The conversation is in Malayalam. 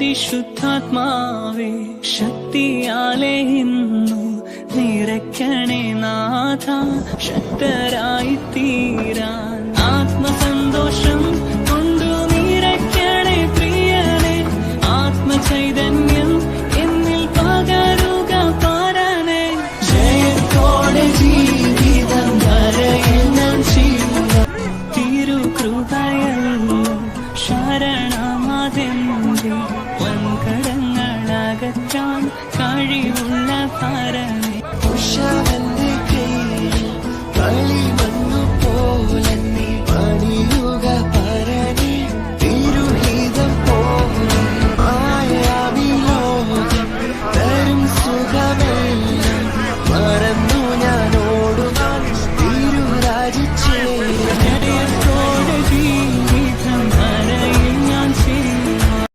പരിശുദ്ധാത്മാവേ ശക്തിയാലെ ഇന്നു നിറയ്ക്കണേ നാഥ ശക്തരായി തീരാൻ ആത്മസന്തോഷം കൊണ്ടു നിറയ്ക്കണേ പ്രിയനെ ആത്മചൈതന്യം എന്നിൽ പകരുക പരനെ ജയത്തോടെ ജീവിതം വരയിൽ ഞാൻ ചെയ്യുക തിരുകൃപയല്ലോ ശരണമതെന്റെ വൻകടങ്ങളകറ്റാൻ കഴിവുള്ള പരനെ